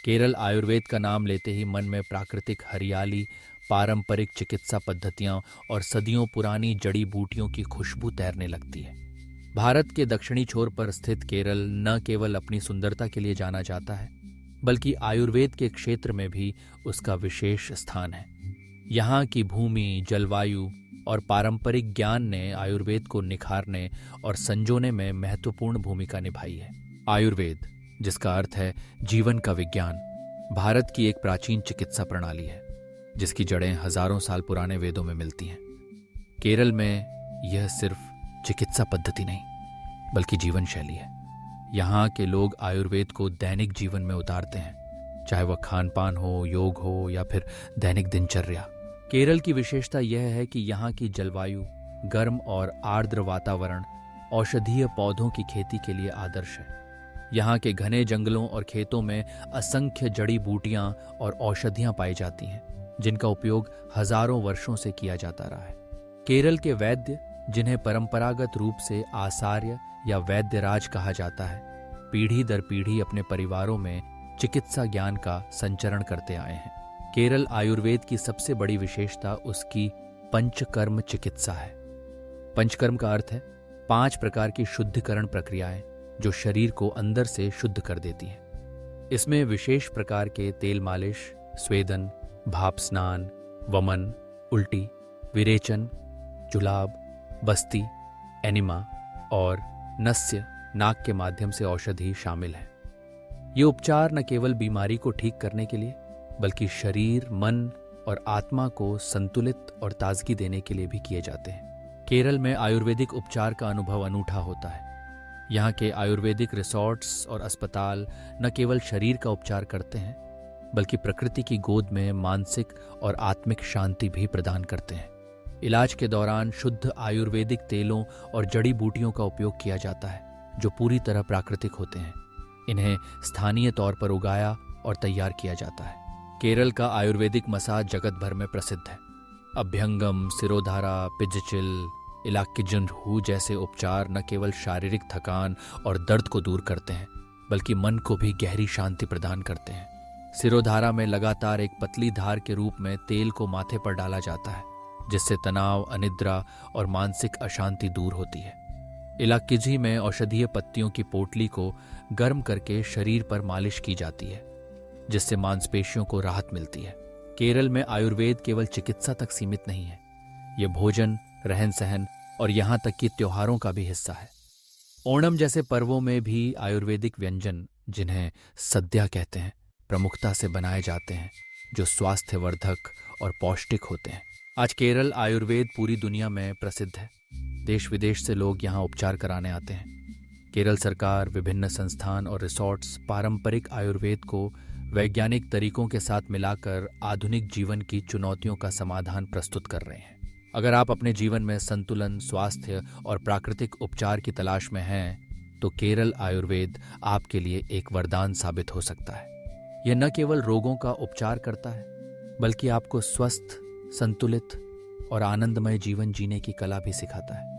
केरल आयुर्वेद का नाम लेते ही मन में प्राकृतिक हरियाली, पारंपरिक चिकित्सा पद्धतियां और सदियों पुरानी जड़ी बूटियों की खुशबू तैरने लगती है। भारत के दक्षिणी छोर पर स्थित केरल न केवल अपनी सुंदरता के लिए जाना जाता है, बल्कि आयुर्वेद के क्षेत्र में भी उसका विशेष स्थान है। यहाँ की भूमि, जलवायु और पारंपरिक ज्ञान ने आयुर्वेद को निखारने और संजोने में महत्वपूर्ण भूमिका निभाई है। आयुर्वेद, जिसका अर्थ है जीवन का विज्ञान, भारत की एक प्राचीन चिकित्सा प्रणाली है जिसकी जड़ें हजारों साल पुराने वेदों में मिलती हैं। केरल में यह सिर्फ चिकित्सा पद्धति नहीं, बल्कि जीवन शैली है। यहाँ के लोग आयुर्वेद को दैनिक जीवन में उतारते हैं, चाहे वह खान पान हो, योग हो या फिर दैनिक दिनचर्या। केरल की विशेषता यह है कि यहाँ की जलवायु, गर्म और आर्द्र वातावरण औषधीय पौधों की खेती के लिए आदर्श है। यहाँ के घने जंगलों और खेतों में असंख्य जड़ी बूटियां और औषधियां पाई जाती हैं, जिनका उपयोग हजारों वर्षों से किया जाता रहा है। केरल के वैद्य, जिन्हें परंपरागत रूप से आचार्य या वैद्यराज कहा जाता है, पीढ़ी दर पीढ़ी अपने परिवारों में चिकित्सा ज्ञान का संचरण करते आए हैं। केरल आयुर्वेद की सबसे बड़ी विशेषता उसकी पंचकर्म चिकित्सा है। पंचकर्म का अर्थ है 5 प्रकार की शुद्धिकरण प्रक्रियाएं जो शरीर को अंदर से शुद्ध कर देती हैं। इसमें विशेष प्रकार के तेल मालिश, स्वेदन, भाप स्नान, वमन, उल्टी, विरेचन, जुलाब, बस्ती, एनिमा और नस्य, नाक के माध्यम से औषधि शामिल है। ये उपचार न केवल बीमारी को ठीक करने के लिए, बल्कि शरीर, मन और आत्मा को संतुलित और ताजगी देने के लिए भी किए जाते हैं। केरल में आयुर्वेदिक उपचार का अनुभव अनूठा होता है। यहाँ के आयुर्वेदिक रिसोर्ट्स और अस्पताल न केवल शरीर का उपचार करते हैं, बल्कि प्रकृति की गोद में मानसिक और आत्मिक शांति भी प्रदान करते हैं। इलाज के दौरान शुद्ध आयुर्वेदिक तेलों और जड़ी बूटियों का उपयोग किया जाता है, जो पूरी तरह प्राकृतिक होते हैं। इन्हें स्थानीय तौर पर उगाया और तैयार किया जाता है। केरल का आयुर्वेदिक मसाज जगत भर में प्रसिद्ध है। अभ्यंगम, सिरोधारा, पिजचिल, इलाक्किजुंडू जैसे उपचार न केवल शारीरिक थकान और दर्द को दूर करते हैं, बल्कि मन को भी गहरी शांति प्रदान करते हैं। सिरोधारा में लगातार एक पतली धार के रूप में तेल को माथे पर डाला जाता है, जिससे तनाव, अनिद्रा और मानसिक अशांति दूर होती है। इलाक्किजी में औषधीय पत्तियों की पोटली को गर्म करके शरीर पर मालिश की जाती है, जिससे मांसपेशियों को राहत मिलती है। केरल में आयुर्वेद केवल चिकित्सा तक सीमित नहीं है, यह भोजन, रहन सहन और यहाँ तक कि त्योहारों का भी हिस्सा है। ओणम जैसे पर्वों में भी आयुर्वेदिक व्यंजन, जिन्हें सद्या कहते हैं, प्रमुखता से बनाए जाते हैं, जो स्वास्थ्यवर्धक और पौष्टिक होते हैं। आज केरल आयुर्वेद पूरी दुनिया में प्रसिद्ध है। देश विदेश से लोग यहाँ उपचार कराने आते हैं। केरल सरकार, विभिन्न संस्थान और रिसोर्ट्स पारंपरिक आयुर्वेद को वैज्ञानिक तरीकों के साथ मिलाकर आधुनिक जीवन की चुनौतियों का समाधान प्रस्तुत कर रहे हैं। अगर आप अपने जीवन में संतुलन, स्वास्थ्य और प्राकृतिक उपचार की तलाश में हैं, तो केरल आयुर्वेद आपके लिए एक वरदान साबित हो सकता है। यह न केवल रोगों का उपचार करता है, बल्कि आपको स्वस्थ, संतुलित और आनंदमय जीवन जीने की कला भी सिखाता है।